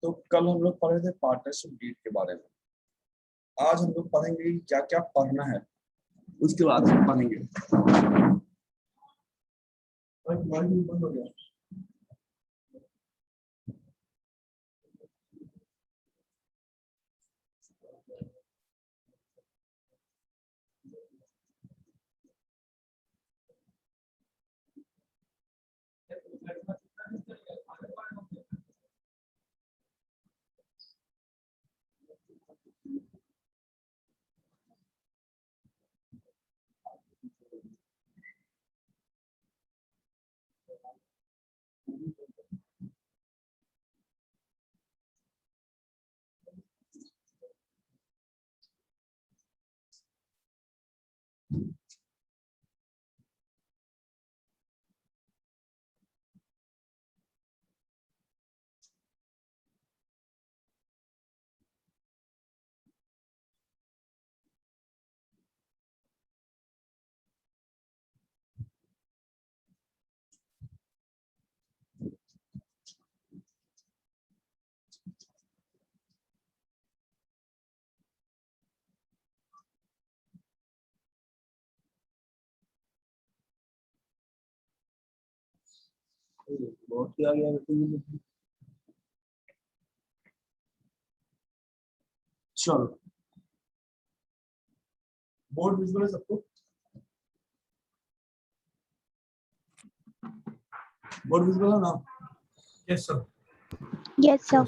तो कल हम लोग पढ़े थे पार्टनरशिप डीड के बारे में। आज हम लोग पढ़ेंगे कि क्या क्या पढ़ना है, उसके बाद हम पढ़ेंगे। बंद हो गया। बहुत ही आ गया। चलो, बोर्ड विजुअल है सबको? बोर्ड विजुअल है ना? Yes sir. Yes, sir.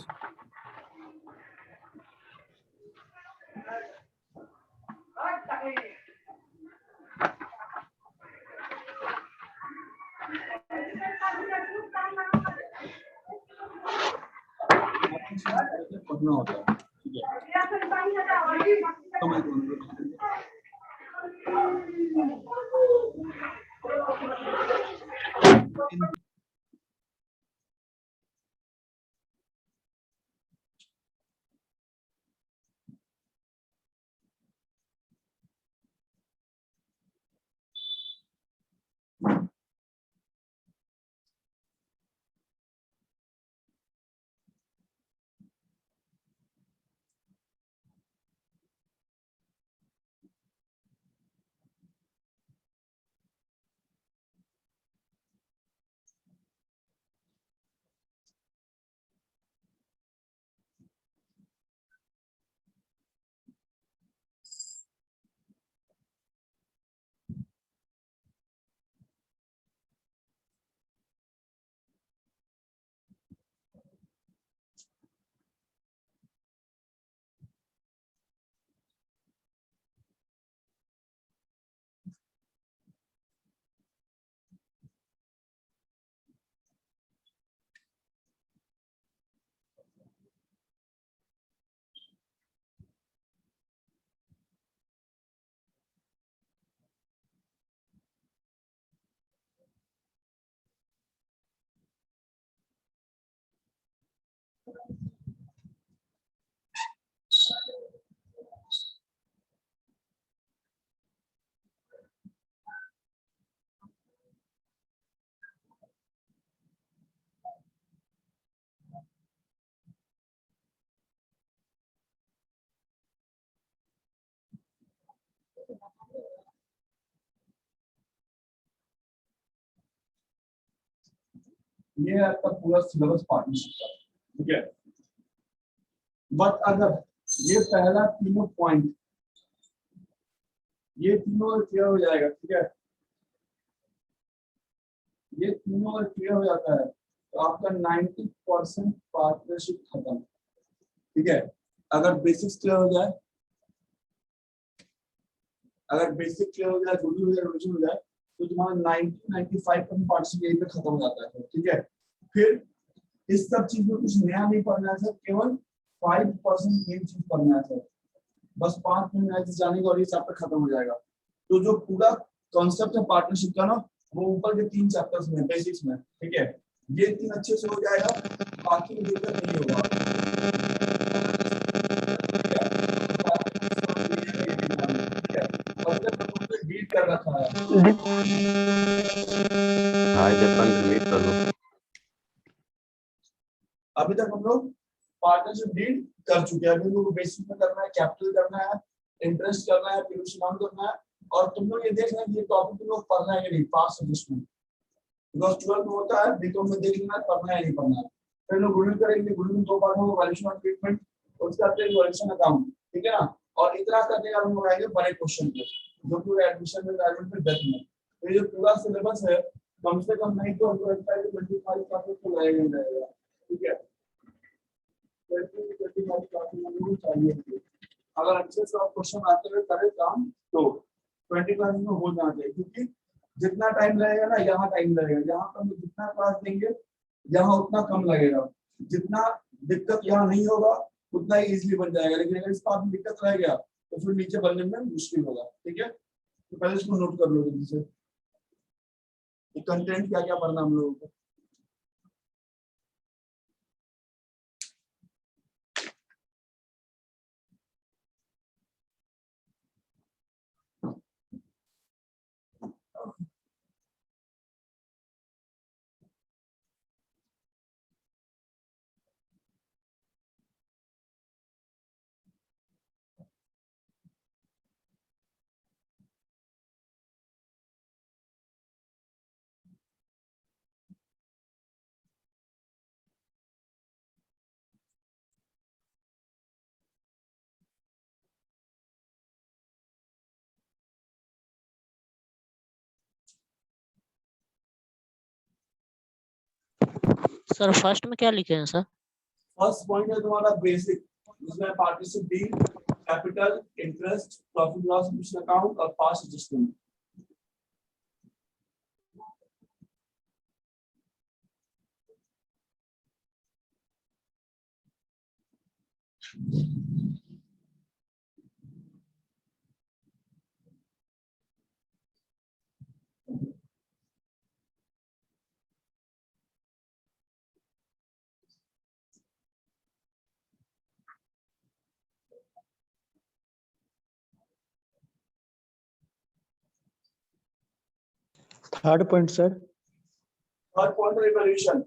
पढ़ना होता है, ठीक है। तो मैं ये आपका पूरा सिलेबस पार्टनरशिप का, ठीक है। बट अगर ये पहला तीनों पॉइंट, ये तीनों क्लियर हो जाएगा, ठीक है। ये तीनों अगर क्लियर हो जाता है तो आपका 90% पार्टनरशिप खत्म, ठीक है। अगर बेसिक्स क्लियर हो जाए, अगर बेसिक क्लियर हो जाए, जो भी हो जाए, रिविजन हो जाए, तो तुम्हारा 90-95% पार्टनरशिप यहीं पे खत्म हो जाता है, ठीक है। फिर इस सब चीज में कुछ नया नहीं पढ़ना है सर, केवल 5% मेन चीज पढ़ना है सर। बस 5 मिनट नया चीज जानेगा और ये चैप्टर खत्म हो जाएगा। तो जो पूरा कॉन्सेप्ट है पार्टनरशिप का ना, वो ऊपर के 3 चैप्टर्स में, बेसिक्स में, ठीक है। ये 3 अच्छे से हो जाएगा, बाकी में दिक्कत नहीं होगा, ठीक है। और जब हम लोग रीड कर रखा है, हाय जपन रिलीज कर लो। अभी तक हम लोग पार्टनरशिप डील कर चुके हैं, अभी उनको बेसिक में करना है, कैपिटल करना है, इंटरेस्ट करना है, पीयूष अमाउंट करना है, और तुम लोग ये देखना है कि ये टॉपिक तुम लोग पढ़ना है कि नहीं, पास एडजस्टमेंट, बिकॉज 12 में होता है, बीकॉम में देख लेना पढ़ना है नहीं पढ़ना है। फिर लोग गुणन करेंगे, गुणन में दो पार्ट होगा, वैल्यूएशन और ट्रीटमेंट, उसके बाद वैल्यूएशन अकाउंट, ठीक है ना। और इतना करने का हम लोग आएंगे बड़े क्वेश्चन पे, जो पूरे एडमिशन में एडमिशन में डेथ में, तो ये जो पूरा सिलेबस है कम से कम नहीं तो हमको लगता है कि 25 क्लासेस तो लगेगा ही लगेगा, ठीक है। 25 क्लासेस चाहिए, अगर अच्छे से आप क्वेश्चन आते हुए करें काम तो 20 क्लासेस में हो जाना चाहिए, क्योंकि जितना टाइम लगेगा ना यहाँ टाइम लगेगा, यहाँ पर हम जितना क्लास देंगे यहाँ उतना कम लगेगा, जितना दिक्कत यहाँ नहीं होगा उतना ही इजीली बन जाएगा, लेकिन अगर इस बात में दिक्कत रह गया तो फिर नीचे बनने में मुश्किल होगा, ठीक है। तो पहले इसको नोट कर लो जल्दी से, कंटेंट क्या क्या पढ़ना हम लोगों को। सर फर्स्ट में क्या लिखे हैं सर? फर्स्ट पॉइंट है तुम्हारा बेसिक, जिसमें partnership deal, capital, interest, profit loss account और past adjustment. Third point sir. Third point revolution,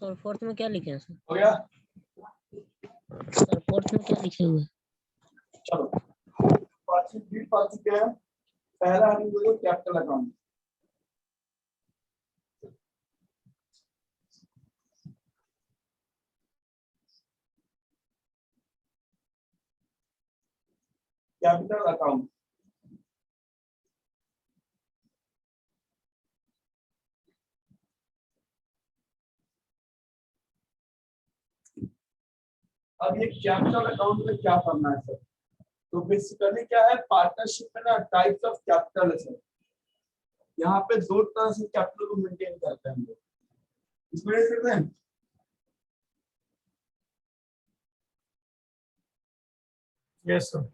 sir fourth में क्या लिखे हैं सर? हो गया। सर फोर्थ में क्या लिखे हुए हैं? चलो पार्टनरशिप डील पढ़ चुके हैं, पहला हम लोग कैपिटल अकाउंट, कैपिटल अकाउंट, अब ये कैपिटल अकाउंट में क्या करना है सर, तो बेसिकली क्या है, पार्टनरशिप में ना टाइप्स ऑफ कैपिटल है सर, यहाँ पे दो तरह से कैपिटल को मेंटेन करते हैं हम लोग, इसमें देख सकते हैं। Yes sir.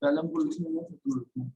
पहले हमको लिखना है, फिर लिखना है।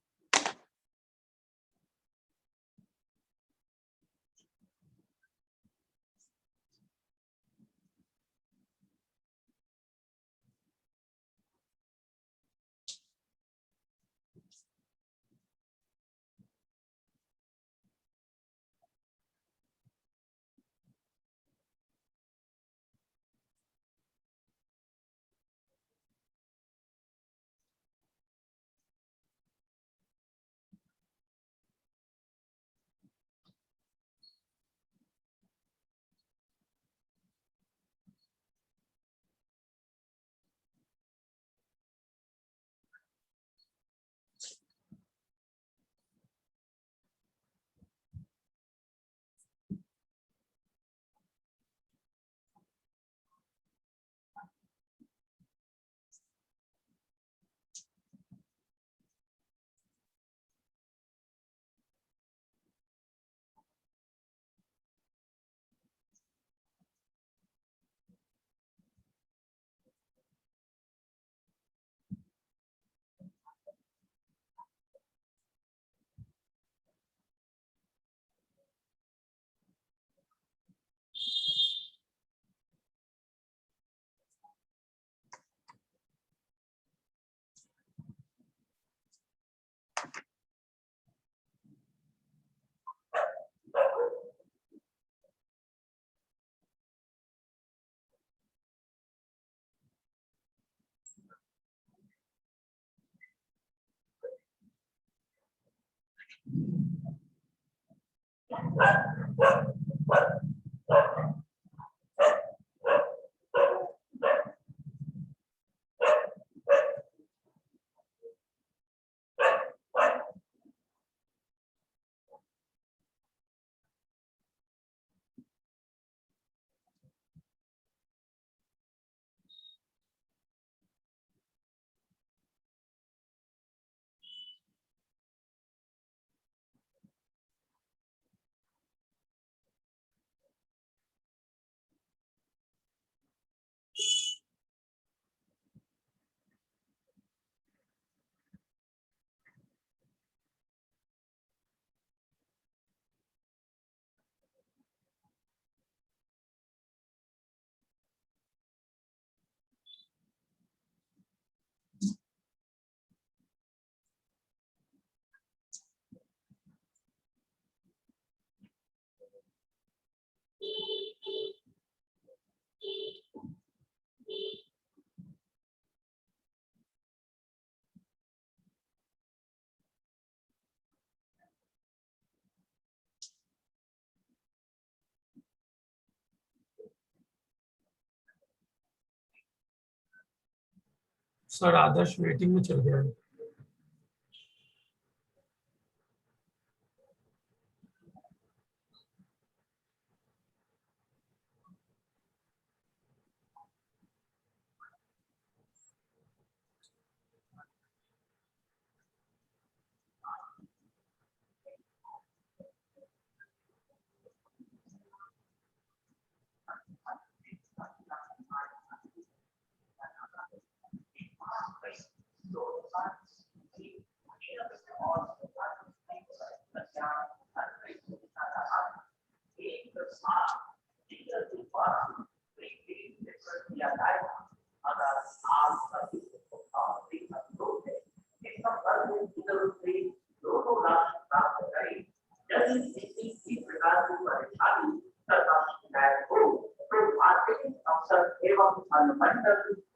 सर आदर्श वेटिंग में चल गया है।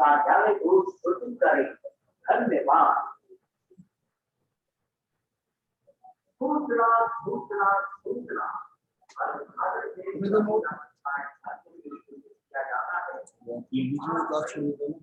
कार्यालय को सूचित करें। धन्यवाद। सूचना सूचना सूचना ये बीच में क्लास शुरू करें।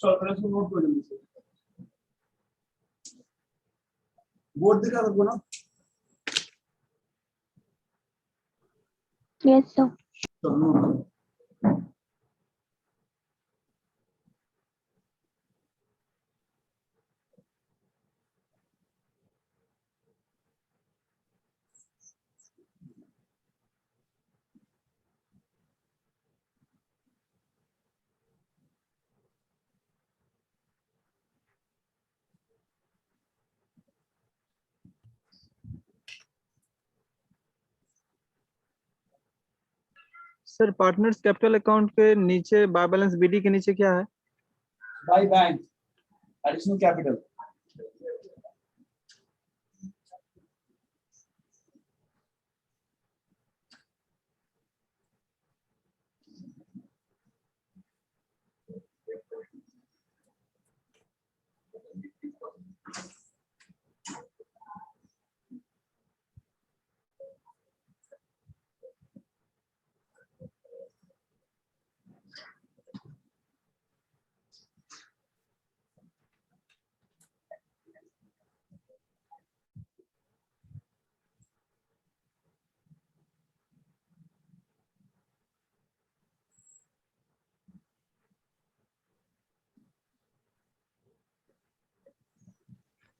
चलो पहले इसको नोट करो जल्दी से। बोर्ड दिखा सबको ना? Yes sir. चलो नोट करो। सर पार्टनर्स कैपिटल अकाउंट के नीचे बाय बैलेंस बीडी के नीचे क्या है? By bank additional capital.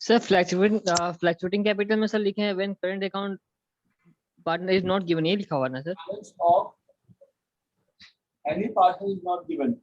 Sir fluctuating capital में सर लिखे हैं when current account partner is not given, ये लिखा हुआ ना sir? Balance of any partner is not given.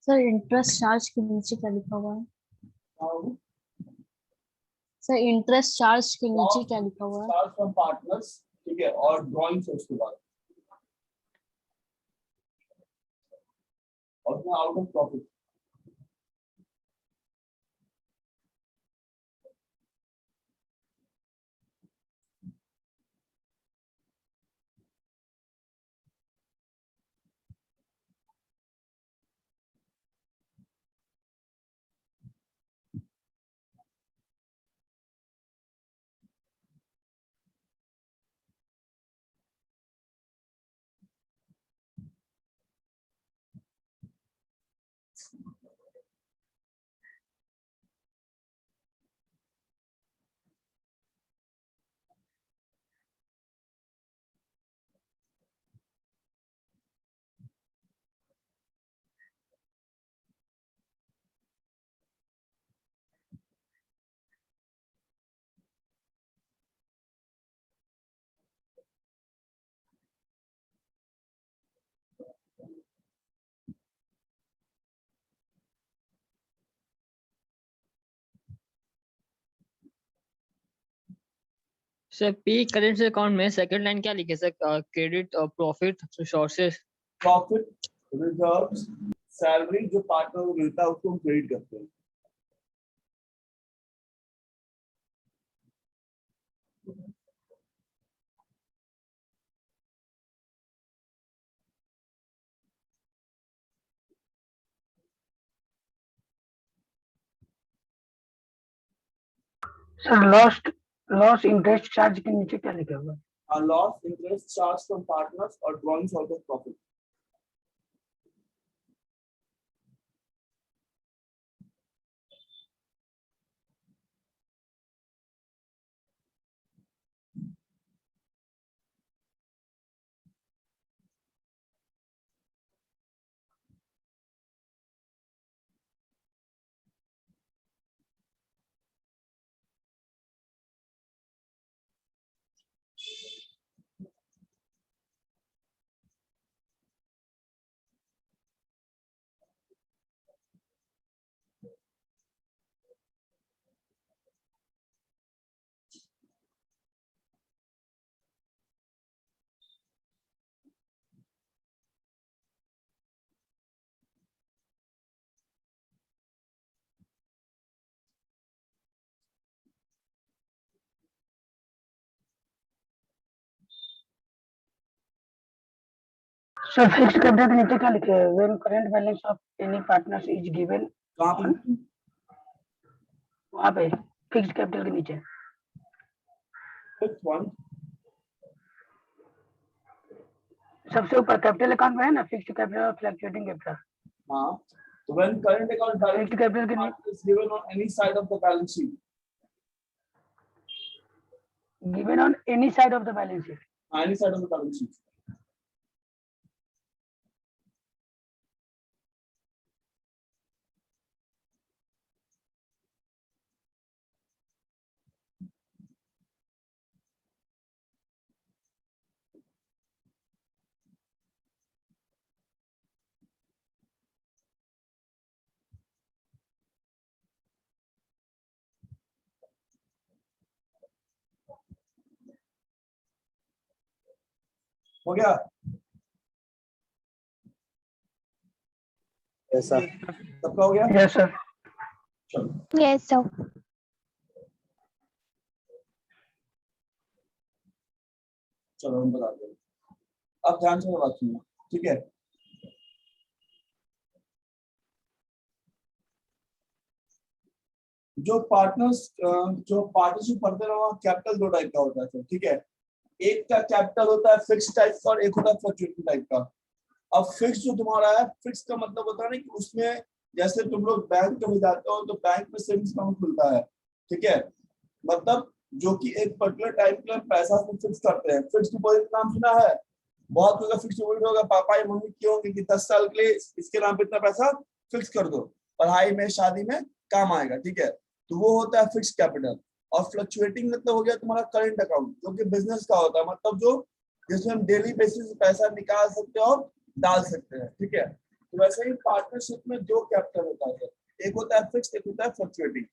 Sir interest charge के नीचे क्या लिखा हुआ है? Now, सर इंटरेस्ट चार्ज के नीचे क्या लिखा हुआ है? start from partners, ठीक है, और ड्राइंग्स है उसके बाद, और उसमें out of profit. Sir P current account में सेकंड लाइन क्या लिखे sir? Credit profit sources. Profit, reserves, salary जो पार्टनर को मिलता है उसको हम क्रेडिट करते हैं। सर लॉस इंटरेस्ट चार्ज के नीचे क्या लिखा हुआ है? Loss interest charge from partners और drawings out of profit. Sir fixed capital के नीचे क्या लिखे हैं? When current balance of any partners is given कहाँ पे? वहाँ पे फिक्स्ड कैपिटल के नीचे। Fifth one. सबसे ऊपर कैपिटल अकाउंट में है ना, फिक्स्ड कैपिटल और फ्लक्चुएटिंग कैपिटल। हाँ, तो when current account balance fixed capital के नीचे is given on any side of the balance sheet, given on any side of the balance sheet. any side of the balance sheet. हो गया? ऐसा सबका हो गया? Yes sir. चलो yes sir. चलो हम बताते हैं। अब ध्यान से बात सुनिए, ठीक है? जो पार्टनरशिप करते रहो, कैपिटल दो टाइप का होता है सर, ठीक है? एक का कैपिटल होता है फिक्स टाइप का और एक होता है फ्लक्चुएटिंग टाइप का। अब फिक्स जो तुम्हारा है, फिक्स का मतलब होता है ना कि उसमें जैसे तुम लोग बैंक में जाते हो तो बैंक में सेविंग्स अकाउंट खुलता है, ठीक है? मतलब जो कि एक पर्टिकुलर टाइप का पैसा फिक्स करते हैं। फिक्स डिपॉजिट नाम सुना है? बहुत लोगों का फिक्स डिपॉजिट होगा, पापा या मम्मी क्यों कि 10 साल के लिए इसके नाम पे इतना पैसा फिक्स कर दो, पढ़ाई में शादी में काम आएगा, ठीक है? तो वो होता है फिक्स कैपिटल। और फ्लक्चुएटिंग मतलब हो गया तुम्हारा करंट अकाउंट, जो कि बिजनेस का होता है, मतलब जो जिसमें हम डेली बेसिस पे पैसा निकाल सकते हैं और डाल सकते हैं, ठीक है? तो वैसे ही पार्टनरशिप में दो कैपिटल होता है, एक होता है फिक्स, एक होता है फ्लक्चुएटिंग।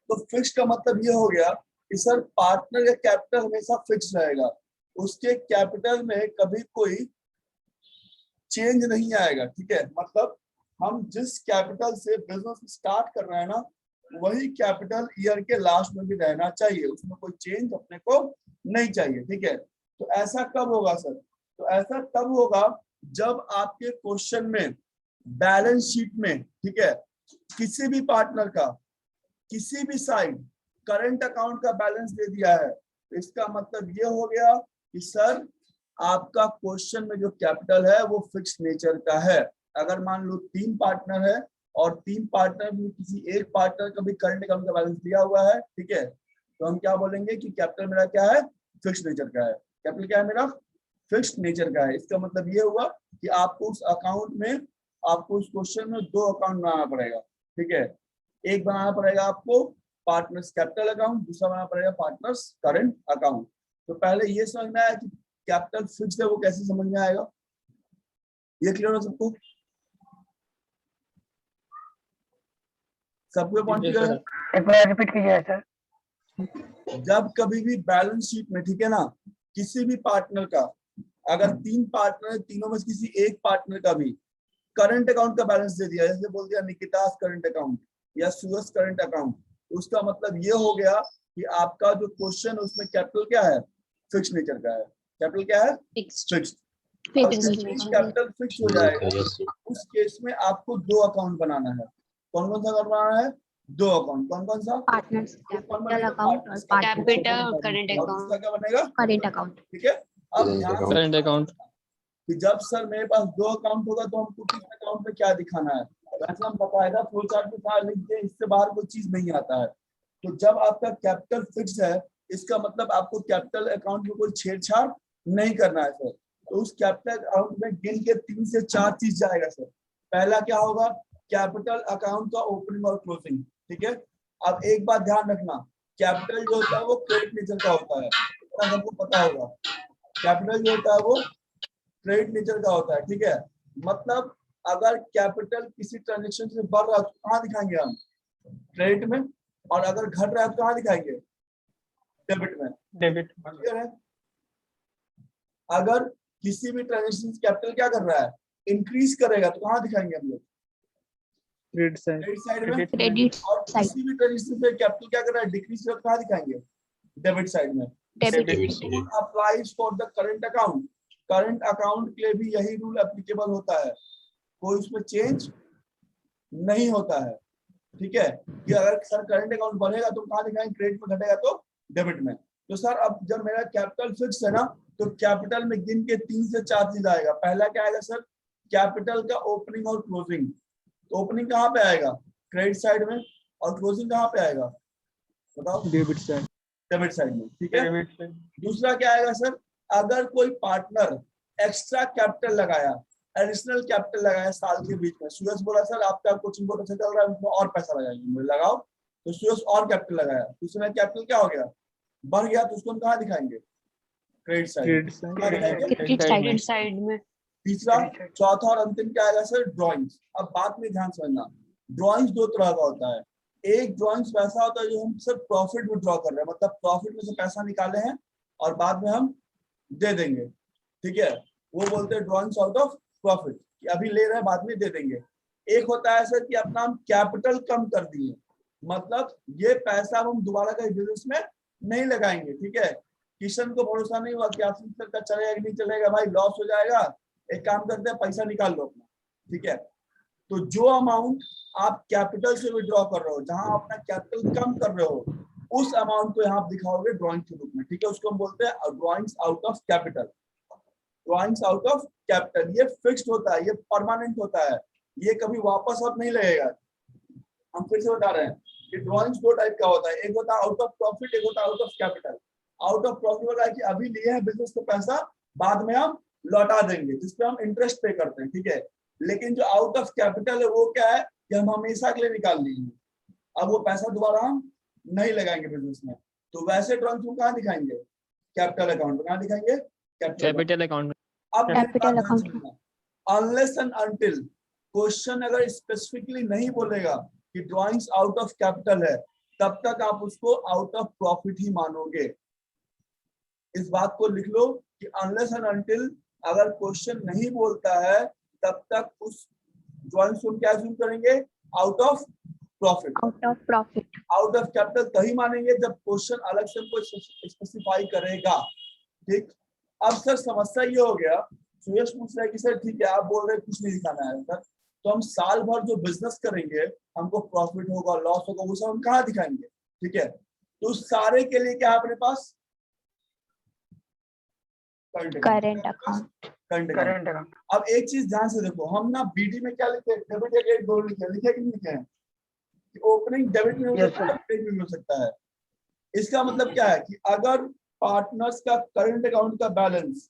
तो फिक्स का मतलब ये हो गया कि सर पार्टनर का कैपिटल हमेशा फिक्स रहेगा, उसके कैपिटल में कभी कोई चेंज नहीं आएगा, ठीक है? मतलब हम जिस कैपिटल से बिजनेस स्टार्ट कर रहे हैं ना, वही कैपिटल ईयर के लास्ट में भी रहना चाहिए, उसमें कोई चेंज अपने को नहीं चाहिए, ठीक है? तो ऐसा कब होगा सर? तो ऐसा तब होगा जब आपके क्वेश्चन में बैलेंस शीट में, ठीक है, किसी भी पार्टनर का किसी भी साइड करंट अकाउंट का बैलेंस दे दिया है, तो इसका मतलब ये हो गया कि सर आपका क्वेश्चन में जो कैपिटल है वो फिक्स नेचर का है। अगर मान लो 3 पार्टनर है और 3 पार्टनर में किसी एक पार्टनर का भी करंट अकाउंट का बैलेंस दिया हुआ है, ठीक है, तो हम क्या बोलेंगे कि कैपिटल मेरा क्या है? फिक्स नेचर का है। कैपिटल क्या है मेरा? फिक्स नेचर का है। इसका मतलब ये हुआ कि आपको उस अकाउंट में, आपको उस क्वेश्चन में 2 अकाउंट बनाना पड़ेगा, ठीक है? एक बनाना पड़ेगा आपको पार्टनर्स कैपिटल अकाउंट, दूसरा बनाना पड़ेगा पार्टनर्स करंट अकाउंट। तो पहले ये समझना है कि कैपिटल फिक्स है वो कैसे समझ में आएगा, ये क्लियर हो सबको? सबको पॉइंट क्लियर है? एक बार रिपीट कीजिए सर। जब कभी भी बैलेंस शीट में, ठीक है ना, किसी भी पार्टनर का, अगर 3 पार्टनर है, तीनों में से किसी एक पार्टनर का भी करंट अकाउंट का बैलेंस दे दिया, जैसे बोल दिया निकितास करंट अकाउंट या सुरज करंट अकाउंट, उसका मतलब ये हो गया कि आपका जो क्वेश्चन उसमें कैपिटल क्या है? फिक्स नेचर का है। कैपिटल क्या है? फिक्स। कैपिटल फिक्स हो जाएगा, उस केस में आपको 2 अकाउंट बनाना है। कौन कौन सा अकाउंट बनाना है? 2 अकाउंट। कौन कौन सा? पार्टनर्स कैपिटल अकाउंट और कैपिटल करंट और अकाउंट। दूसरा क्या बनेगा? Current account. ठीक है? अब ध्यान से करंट अकाउंट कि जब सर मेरे पास 2 अकाउंट होगा तो हमको किस अकाउंट में क्या दिखाना है, वैसे हम बकायदा फ्लो चार्ट में सारा लिख दें, इससे बाहर कोई चीज नहीं आता है। तो जब आपका कैपिटल फिक्स है, इसका मतलब आपको कैपिटल अकाउंट में कोई छेड़छाड़ नहीं करना है सर। तो उस कैपिटल अकाउंट में गिन के 3 से 4 चीज जाएगा सर। पहला क्या होगा? कैपिटल अकाउंट का ओपनिंग और क्लोजिंग, ठीक है? अब एक बात ध्यान रखना, कैपिटल जो होता है वो क्रेडिट नेचर का होता है, इतना सबको पता होगा। कैपिटल जो होता है वो क्रेडिट नेचर का होता है, ठीक है? मतलब अगर कैपिटल किसी ट्रांजेक्शन से बढ़ रहा है तो कहाँ दिखाएंगे हम? क्रेडिट में। और अगर घट रहा है तो कहाँ दिखाएंगे? डेबिट में। डेबिट। क्लियर है? अगर किसी भी ट्रांजेक्शन कैपिटल क्या कर रहा है? इंक्रीज करेगा तो कहाँ दिखाएंगे हम लोग? Credit side. क्रेडिट साइड में। क्रेडिट और साइड। किसी भी ट्रांजेक्शन पे कैपिटल क्या कर रहा है? डिक्रीज कर कहाँ दिखाएंगे? डेबिट साइड में। Debit. Applies for the current account. Current account के लिए भी यही रूल एप्लीकेबल होता है, कोई उसमें चेंज नहीं होता है। ठीक है, कि अगर सर करंट अकाउंट बढ़ेगा तो कहाँ दिखाएंगे, क्रेडिट में, घटेगा तो डेबिट में। तो सर अब जब मेरा कैपिटल फिक्स है ना, तो कैपिटल में गिन के 3 से 4 चीज आएगा। पहला क्या आएगा सर, कैपिटल का ओपनिंग और क्लोजिंग। तो ओपनिंग कहाँ पे आएगा, क्रेडिट साइड में, और क्लोजिंग कहाँ पे आएगा बताओ, डेबिट साइड। डेबिट साइड में। ठीक है, दूसरा क्या आएगा सर, अगर कोई पार्टनर एक्स्ट्रा कैपिटल लगाया, एडिशनल कैपिटल लगाया साल के बीच में, सूरज बोला सर आपका कोचिंग बहुत अच्छा चल रहा है, उसमें और पैसा लगाएंगे, मुझे लगाओ, तो सूरज और कैपिटल लगाया, तो उसमें कैपिटल क्या हो गया, बढ़ गया, तो उसको हम कहाँ दिखाएंगे, क्रेडिट साइड। क्रेडिट साइड में। तीसरा, चौथा और अंतिम क्या आएगा सर, ड्राइंग्स। अब बात में ध्यान समझना, ड्राइंग्स 2 तरह का होता है। एक ड्राइंग्स वैसा होता है जो हम सर प्रॉफिट में ड्रॉ कर रहे हैं, मतलब प्रॉफिट में से पैसा निकाले हैं और बाद में हम दे देंगे। ठीक है, वो बोलते हैं ड्राइंग्स आउट ऑफ प्रॉफिट, कि अभी ले रहे हैं बाद में दे देंगे। एक होता है सर कि अपना हम कैपिटल कम कर दिए, मतलब ये पैसा हम दोबारा कहीं बिजनेस में नहीं लगाएंगे। ठीक है, किशन को भरोसा नहीं हुआ कि आशीष सर का चलेगा कि नहीं चलेगा, भाई लॉस हो जाएगा, एक काम करते हैं पैसा निकाल लो अपना। ठीक है, तो जो अमाउंट आप कैपिटल से विड्रॉ कर रहे हो, जहां अपना कैपिटल कम कर रहे हो, उस अमाउंट को यहाँ आप दिखाओगे ड्राइंग के रूप में। ठीक है, उसको हम बोलते हैं drawings out of capital. Drawings out of capital ये फिक्स्ड होता है, ये परमानेंट होता है, ये कभी वापस अब नहीं लगेगा। हम फिर से बता रहे हैं कि ड्राइंग्स 2 टाइप का होता है, एक होता है आउट ऑफ प्रॉफिट, एक होता है out of capital. Out of profit होता है कि अभी लिए हैं बिजनेस का पैसा, बाद में हम लौटा देंगे, जिसपे हम इंटरेस्ट पे करते हैं। ठीक है, लेकिन जो आउट ऑफ कैपिटल है वो क्या है कि हम हमेशा के लिए निकाल लिए, अब वो पैसा दोबारा हम नहीं लगाएंगे बिजनेस में। तो वैसे ड्राइंग्स को कहाँ दिखाएंगे, कैपिटल अकाउंट में। कहाँ दिखाएंगे, कैपिटल अकाउंट। अब capital account. Unless and until question अगर स्पेसिफिकली नहीं बोलेगा कि ड्राइंग्स आउट ऑफ कैपिटल है, तब तक आप उसको आउट ऑफ प्रॉफिट ही मानोगे। इस बात को लिख लो कि अनलेस एंड अनटिल अगर क्वेश्चन नहीं बोलता है, तब तक उस ड्राइंग्स को क्या अज्यूम करेंगे, out of profit. Out of profit. Out of capital तभी मानेंगे जब क्वेश्चन अलग से हमको स्पेसिफाई करेगा। ठीक, अब सर समस्या ये हो गया, सुयश पूछ रहा है कि सर ठीक है आप बोल रहे हैं कुछ नहीं दिखाना है सर, तो हम साल भर जो बिजनेस करेंगे, हमको प्रॉफिट होगा लॉस होगा, वो सब हम कहाँ दिखाएंगे। ठीक है, तो सारे के लिए क्या है अपने पास, करंट अकाउंट। Current account. अब एक चीज ध्यान से देखो, हम ना बीडी में क्या लिखते हैं, डेबिट या क्रेडिट दोनों लिखे कि नहीं लिखे हैं, कि ओपनिंग डेबिट में हो Yes, सकता है, क्रेडिट में हो सकता है। इसका मतलब क्या है कि अगर पार्टनर्स का करंट अकाउंट का बैलेंस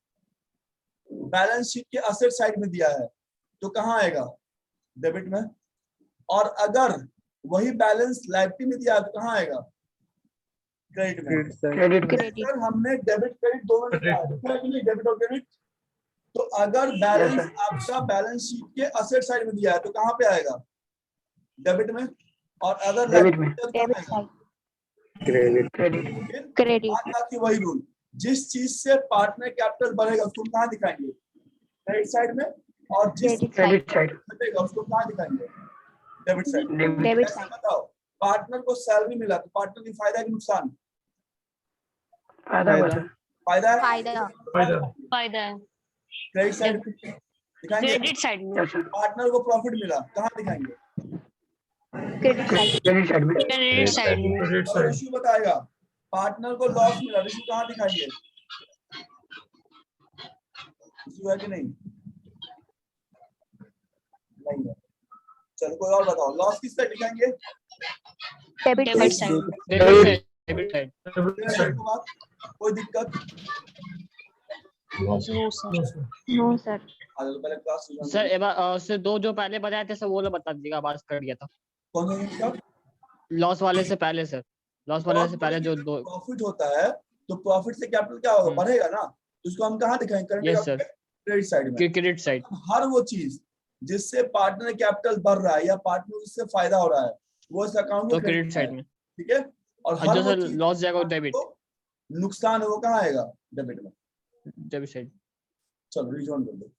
शीट के असेट साइड में दिया है, तो कहाँ आएगा, डेबिट में। और अगर वही बैलेंस लायबिलिटी में दिया है तो कहाँ आएगा, क्रेडिट में। क्रेडिट। सर हमने डेबिट क्रेडिट दोनों लिखा है, डेबिट और क्रेडिट। तो अगर बैलेंस आपका बैलेंस शीट के असेट साइड में दिया है तो कहाँ पे आएगा, डेबिट में। और अगर डेबिट में। Debit side. क्रेडिट। क्रेडिट। वही रूल, जिस चीज से पार्टनर कैपिटल बढ़ेगा उसको कहाँ दिखाएंगे, क्रेडिट साइड में, और जिस क्रेडिट साइड। घटेगा उसको कहाँ दिखाएंगे, डेबिट साइड में। डेबिट ऐसे साइड। बताओ, पार्टनर को सैलरी मिला तो पार्टनर की फायदा कि नुकसान, फायदा हुआ सर। फायदा है, फायदा। फायदा। फायदा है। क्रेडिट साइड दिखाएंगे। क्रेडिट साइड में। Yes, sir. पार्टनर को प्रॉफिट मिला कहाँ दिखाएंगे, क्रेडिट साइड। क्रेडिट साइड में। क्रेडिट साइड में। क्रेडिट और साइड। ऋषि बताएगा पार्टनर को लॉस मिला, ऋषि कहाँ दिखाएंगे, ऋषि है कि नहीं, नहीं है। चलो कोई और बताओ, लॉस किस साइड दिखाएंगे, डेबिट साइड। Debit side. कोई दिक्कत, no sir. No sir. No sir. पहले क्लास सर एक बार से दो जो पहले बताए थे सर वो लोग बता दीजिएगा, बात कर दिया था कौन सा इसका लॉस वाले से पहले सर, लॉस वाले से पहले जो दो। प्रॉफिट होता है तो प्रॉफिट से कैपिटल क्या होगा, बढ़ेगा ना, तो उसको हम कहाँ दिखाएंगे, Yes, sir. क्रेडिट साइड में। Credit side. हर वो चीज जिससे पार्टनर कैपिटल बढ़ रहा है या पार्टनर जिससे फायदा हो रहा है वो इस अकाउंट तो में क्रेडिट साइड में। ठीक है, और और हर जो वो सर चीज लॉस जाएगा वो डेबिट। नुकसान है वो कहाँ आएगा, डेबिट में। Debit side. चलो रिजॉइन कर दो।